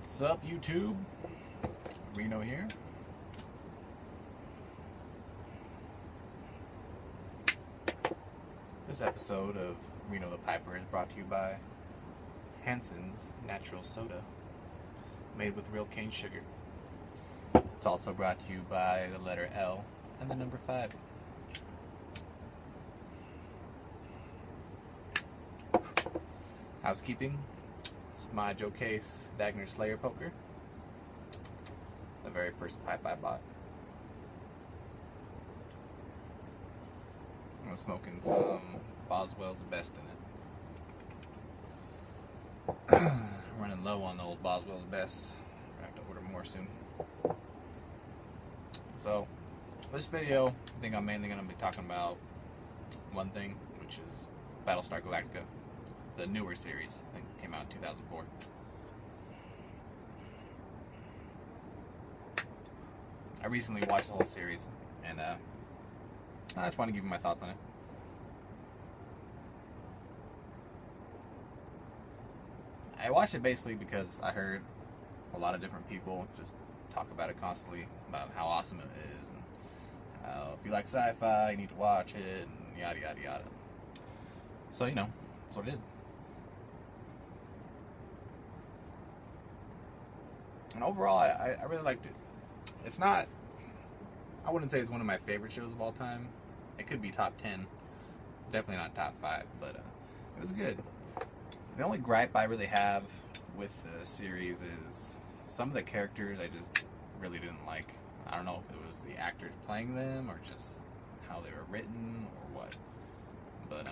What's up, YouTube? Reno here. This episode of Reno the Piper is brought to you by Hanson's Natural Soda, made with real cane sugar. It's also brought to you by the letter L and the number 5. Housekeeping. It's my Joe Case Dagner Slayer poker. The very first pipe I bought. I'm smoking some Boswell's Best in it. Running low on the old Boswell's Best. I have to order more soon. So, this video, I think I'm mainly going to be talking about one thing, which is Battlestar Galactica, the newer series. I think it came out in 2004. I recently watched the whole series, and I just want to give you my thoughts on it. I watched it basically because I heard a lot of different people just talk about it constantly, about how awesome it is, and how if you like sci-fi, you need to watch it, and yada yada yada. So, you know, that's what I did. And overall, I really liked it. It's not, I wouldn't say it's one of my favorite shows of all time. It could be top 10. Definitely not top 5, but it was good. The only gripe I really have with the series is some of the characters I just really didn't like. I don't know if it was the actors playing them or just how they were written or what. But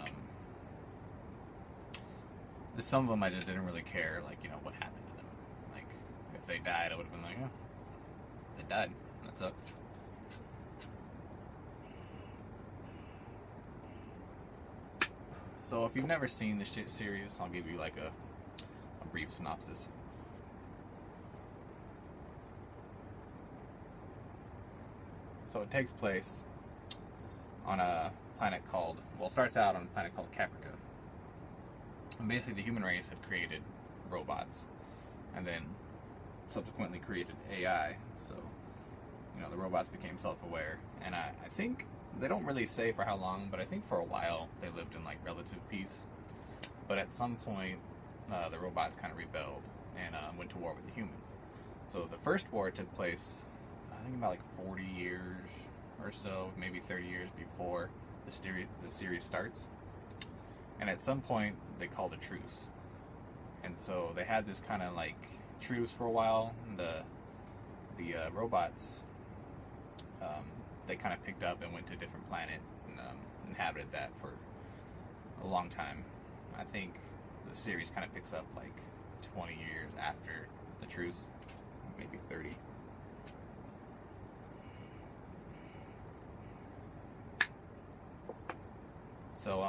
some of them I just didn't really care, like, you know, what happened to them. Like, if they died, I would have been like, oh, they died. That sucks. So if you've never seen this series, I'll give you like a brief synopsis. So it takes place on a planet called, well, it starts out on a planet called Caprica. And basically the human race had created robots and then subsequently created AI. So, you know, the robots became self-aware. And I think, they don't really say for how long, but I think for a while they lived in like relative peace. But at some point, the robots kind of rebelled and went to war with the humans. So the first war took place, I think about like 40 years or so, maybe 30 years before the series starts. And at some point, they called a truce. And so they had this kind of like truce for a while. And the robots, they kind of picked up and went to a different planet and inhabited that for a long time. I think the series kind of picks up like 20 years after the truce, maybe 30. So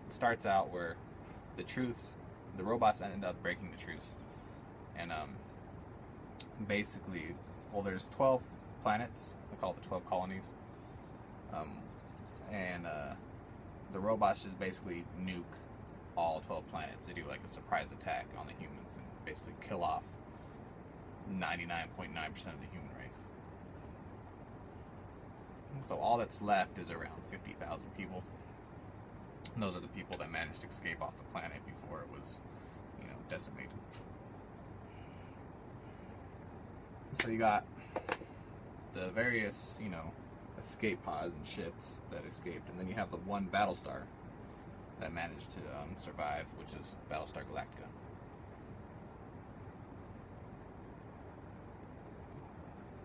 it starts out where the robots end up breaking the truce. And basically, well, there's 12 planets. They call it the 12 colonies. The robots just basically nuke all 12 planets. They do like a surprise attack on the humans and basically kill off 99.9% of the human race. So all that's left is around 50,000 people. And those are the people that managed to escape off the planet before it was, you know, decimated. So you got the various, you know, escape pods and ships that escaped, and then you have the one Battlestar that managed to survive, which is Battlestar Galactica.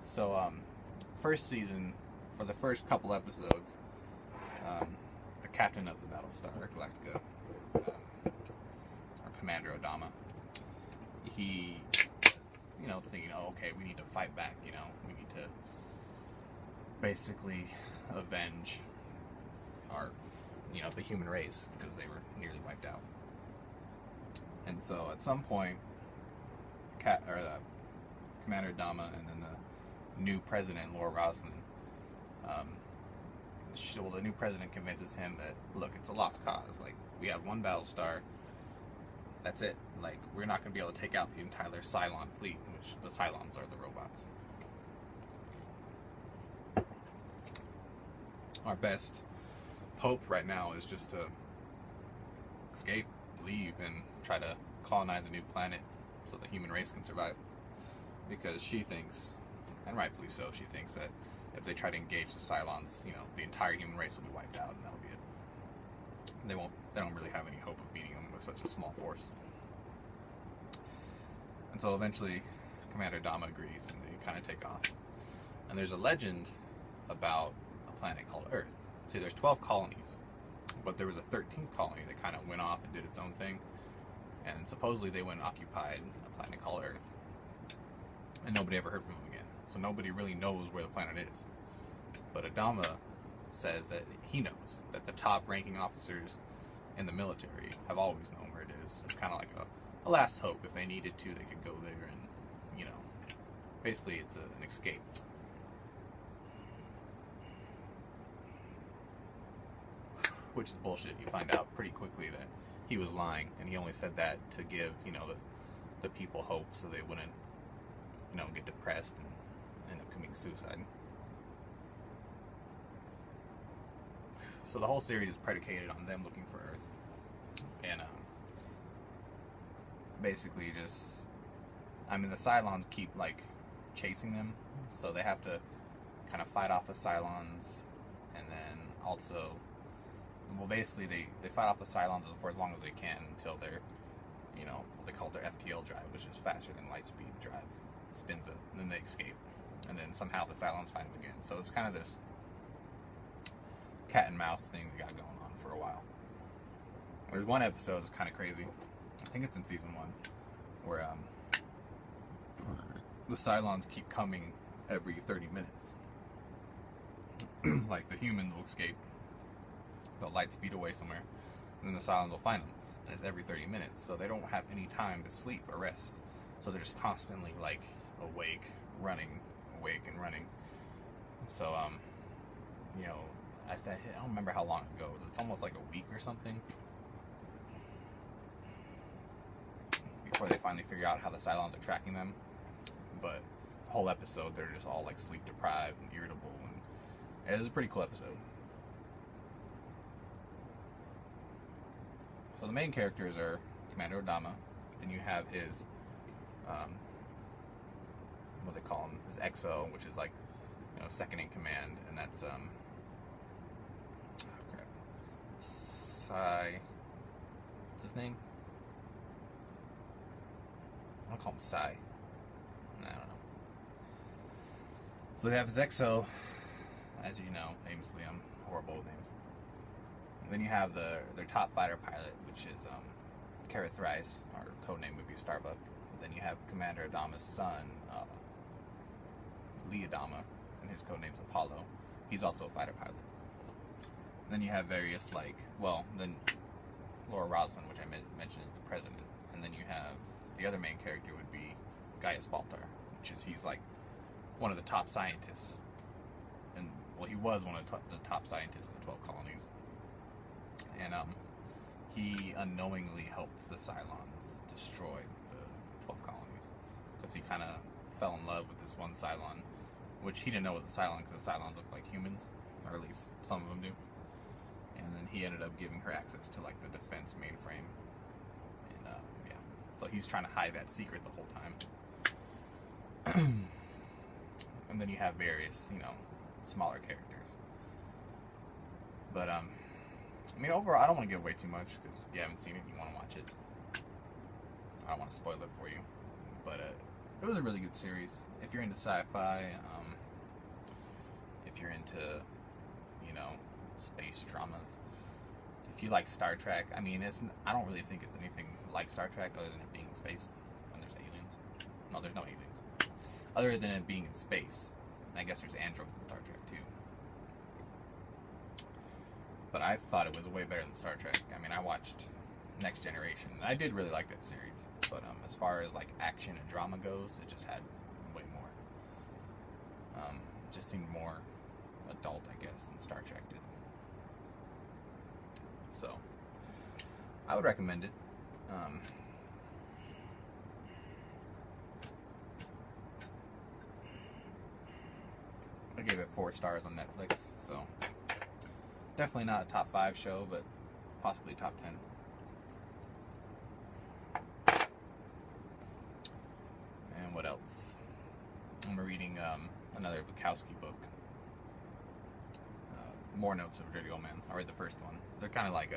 So, first season, for the first couple episodes, the captain of the Battlestar Galactica, or Commander Odama, he was, you know, thinking, oh, okay, we need to fight back, you know, we need to basically avenge our, you know, the human race, because they were nearly wiped out. And so at some point, Commander Odama and then the new president, Laura Roslin, the new president convinces him that, look, it's a lost cause. Like, we have one Battlestar. That's it. like, we're not going to be able to take out the entire Cylon fleet, which the Cylons are the robots. Our best hope right now is just to escape, leave, and try to colonize a new planet so the human race can survive. Because she thinks, and rightfully so, she thinks that if they try to engage the Cylons, the entire human race will be wiped out, and that'll be it. They don't really have any hope of beating them with such a small force. And so eventually, Commander Dama agrees, and they kind of take off. And there's a legend about a planet called Earth. See, there's 12 colonies, but there was a 13th colony that kind of went off and did its own thing. And supposedly they went and occupied a planet called Earth. And nobody ever heard from them again. So nobody really knows where the planet is. But Adama says that he knows, that the top ranking officers in the military have always known where it is. It's kind of like a last hope. If they needed to, they could go there and, basically it's an escape. Which is bullshit. You find out pretty quickly that he was lying, and he only said that to give, the people hope so they wouldn't, get depressed and end up committing suicide. So the whole series is predicated on them looking for Earth. And basically just, the Cylons keep, chasing them, so they have to kind of fight off the Cylons, and then also, basically they fight off the Cylons for as long as they can until they're, what they call their FTL drive, which is faster than light speed drive, spins it, and then they escape. And then somehow the Cylons find them again. So it's kind of this cat and mouse thing they got going on for a while. There's one episode that's kind of crazy. I think it's in season 1, where the Cylons keep coming every 30 minutes. Like, the humans will escape, they'll light speed away somewhere, and then the Cylons will find them. And it's every 30 minutes, so they don't have any time to sleep or rest. So they're just constantly, awake, running. So, I don't remember how long it goes. It's almost like a week or something before they finally figure out how the Cylons are tracking them. But the whole episode, they're just all, sleep deprived and irritable, and it was a pretty cool episode. So the main characters are Commander Adama. Then you have his, what they call him, his XO, which is second in command, and that's Sai. What's his name? I'll call him Sai. I don't know. So they have his XO, as you know, famously, I'm horrible with names. And then you have their top fighter pilot, which is Kara Thrice, our codename would be Starbuck. And then you have Commander Adama's son, Lee Adama, and his codename's Apollo. He's also a fighter pilot. And then you have various, then Laura Roslin, which I mentioned, is the president. And then you have the other main character would be Gaius Baltar, he's one of the top scientists. And, he was one of the top scientists in the 12 colonies. And he unknowingly helped the Cylons destroy the 12 colonies, because he kind of fell in love with this one Cylon, which he didn't know was a Cylon, because the Cylons look like humans, or at least some of them do. And then he ended up giving her access to the defense mainframe, and so he's trying to hide that secret the whole time. And then you have various, smaller characters. But overall, I don't want to give away too much, because if you haven't seen it and you want to watch it, I don't want to spoil it for you. But it was a really good series. If you're into sci-fi, if you're into, space dramas, if you like Star Trek, I don't really think it's anything like Star Trek other than it being in space and there's aliens. No, there's no aliens. Other than it being in space. I guess there's androids in Star Trek too. But I thought it was way better than Star Trek. I watched Next Generation, and I did really like that series. But as far as action and drama goes, it just had way more. It just seemed more adult, I guess, than Star Trek did. So I would recommend it. gave it 4 stars on Netflix, so definitely not a top 5 show, but possibly top 10. And what else? I'm reading another Bukowski book. More Notes of a Dirty Old Man. I read the first one. They're kind of like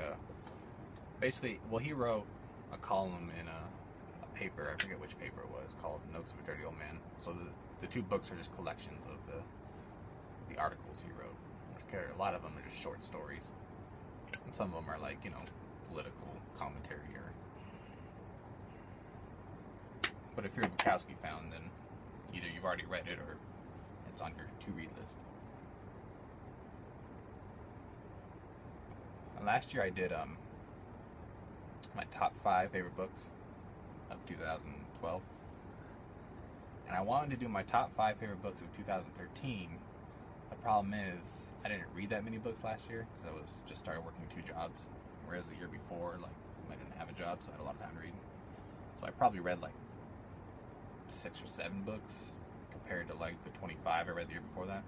basically, well, he wrote a column in a paper, I forget which paper it was, called Notes of a Dirty Old Man. So the 2 books are just collections of the articles he wrote. A lot of them are just short stories. And some of them are like, political commentary. But if you're a Bukowski fan, then either you've already read it or it's on your to-read list. Last year I did my top 5 favorite books of 2012. And I wanted to do my top 5 favorite books of 2013. The problem is, I didn't read that many books last year because I was just started working 2 jobs. Whereas the year before, I didn't have a job, so I had a lot of time to read. So I probably read 6 or 7 books compared to the 25 I read the year before that.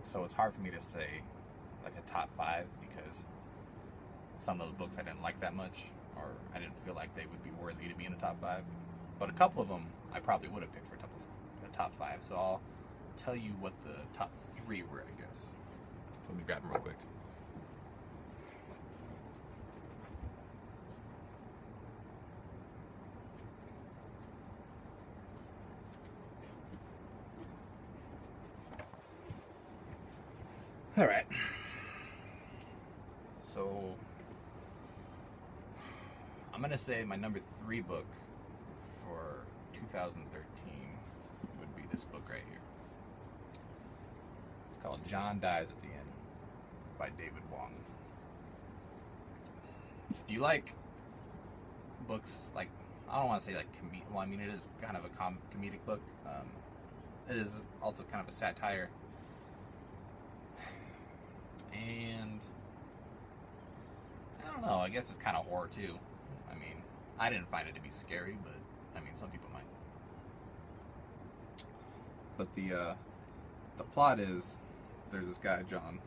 So it's hard for me to say a top 5 because some of those books I didn't like that much, or I didn't feel like they would be worthy to be in the top 5. But a couple of them I probably would have picked for a top 5. So I'll tell you what the top 3 were, I guess. Let me grab them real quick. All right. So I'm going to say my number 3 book for 2013 would be this book right here. It's called John Dies at the End by David Wong. If you like books, I don't want to say well, I mean, it is kind of a comedic book. It is also kind of a satire. And I don't know, I guess it's kind of horror too. I mean, I didn't find it to be scary, but I mean, some people might. But the plot is, there's this guy, John.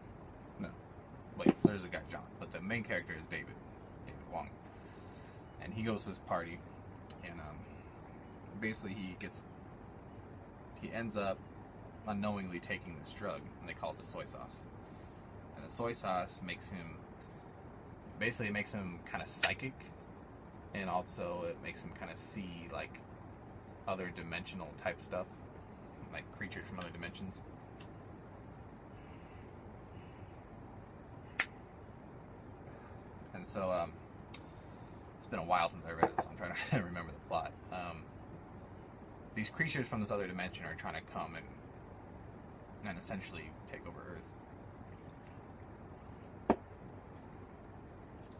No, wait, there's a guy, John, but the main character is David Wong. And he goes to this party, and basically he ends up unknowingly taking this drug, and they call it the soy sauce. And the soy sauce makes him kind of psychic, and also it makes him kind of see other dimensional type stuff, like creatures from other dimensions. And so it's been a while since I read it, so I'm trying to remember the plot. These creatures from this other dimension are trying to come and essentially take over Earth.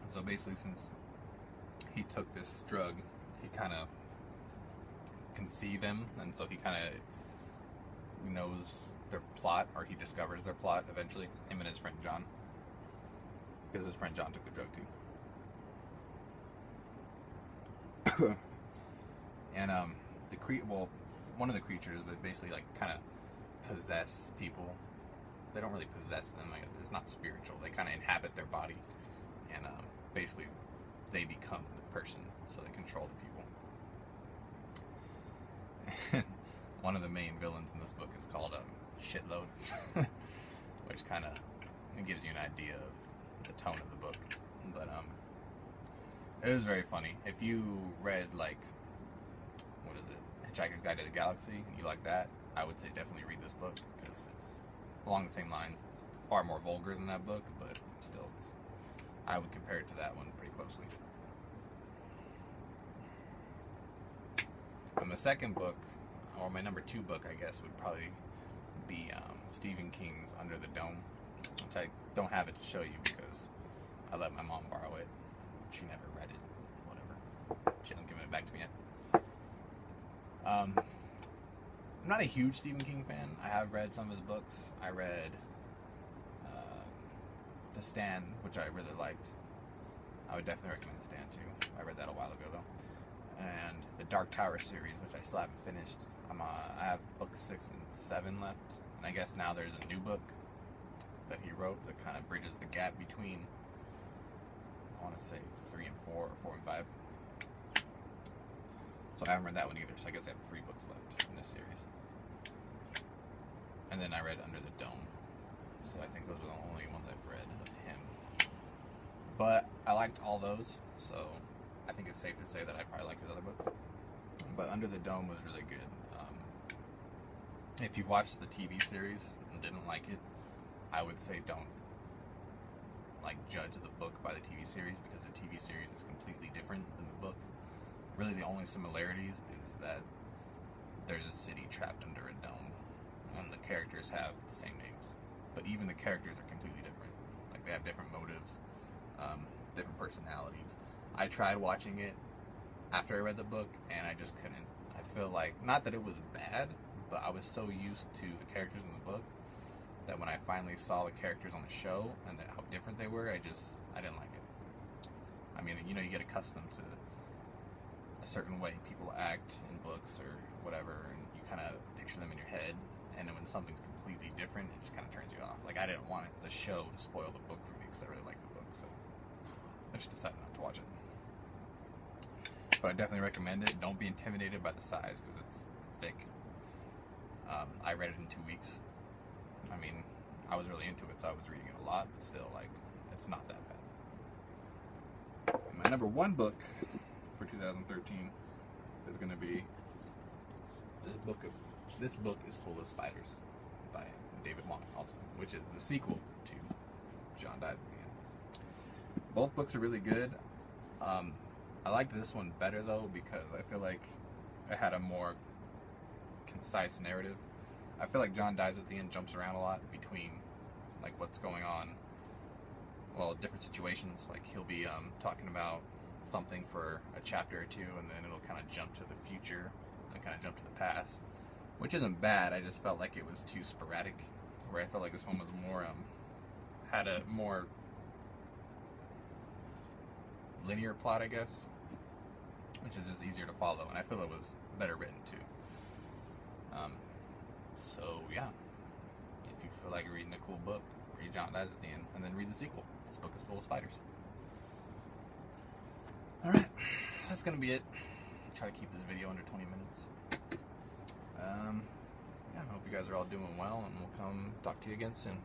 So basically, since he took this drug, he kind of can see them, and so he kind of knows their plot, or he discovers their plot eventually, him and his friend John. Because his friend John took the drug too. And one of the creatures would basically kind of possess people. They don't really possess them, I guess. It's not spiritual. They kind of inhabit their body. And basically, they become the person, so they control the people. One of the main villains in this book is called Shitload, which kind of gives you an idea of the tone of the book. But it was very funny. If you read what is it, Hitchhiker's Guide to the Galaxy, and you like that, I would say definitely read this book because it's along the same lines. It's far more vulgar than that book, but still, I would compare it to that one pretty closely. And the second book, or my number 2 book, I guess, would probably be Stephen King's Under the Dome, which I don't have it to show you because I let my mom borrow it. She never read it. Whatever. She hasn't given it back to me yet. I'm not a huge Stephen King fan. I have read some of his books. I read The Stand, which I really liked. I would definitely recommend The Stand too. I read that a while ago though. and the Dark Tower series, which I still haven't finished. I have books 6 and 7 left, and I guess now there's a new book that he wrote that kind of bridges the gap between, I want to say 3 and 4 or 4 and 5. So I haven't read that one either, so I guess I have 3 books left in this series. And then I read Under the Dome, so I think those are the only ones I've read of him. But I liked all those, so I think it's safe to say that I probably like his other books. But Under the Dome was really good. If you've watched the TV series and didn't like it, I would say don't judge the book by the TV series, because the TV series is completely different than the book. Really, the only similarities is that there's a city trapped under a dome, and the characters have the same names. But even the characters are completely different. Like, they have different motives, different personalities. I tried watching it after I read the book, and I just couldn't. I feel like, not that it was bad, but I was so used to the characters in the book that when I finally saw the characters on the show and how different they were, I didn't like it. I mean, you get accustomed to a certain way people act in books or whatever, and you kind of picture them in your head, and then when something's completely different, it just kind of turns you off. Like, I didn't want the show to spoil the book for me, because I really liked the book, so I just decided not to watch it. But I definitely recommend it. Don't be intimidated by the size, because it's thick. I read it in 2 weeks. I mean, I was really into it, so I was reading it a lot, but still, it's not that bad. And my number 1 book for 2013 is going to be This Book is Full of Spiders by David Wong, also, which is the sequel to John Dies at the End. Both books are really good. I liked this one better, though, because I feel like it had a more concise narrative. I feel like John Dies at the End jumps around a lot between what's going on, different situations. Like, he'll be talking about something for a chapter or 2, and then it'll kind of jump to the future and kind of jump to the past, which isn't bad. I just felt like it was too sporadic, where I felt like this one was more had a more linear plot, I guess, which is just easier to follow, and I feel it was better written too. So yeah, if you feel like reading a cool book, read John Dies at the End, and then read the sequel. This book is full of spiders. Alright, so that's gonna be it. Try to keep this video under 20 minutes. Yeah, I hope you guys are all doing well, and we'll come talk to you again soon.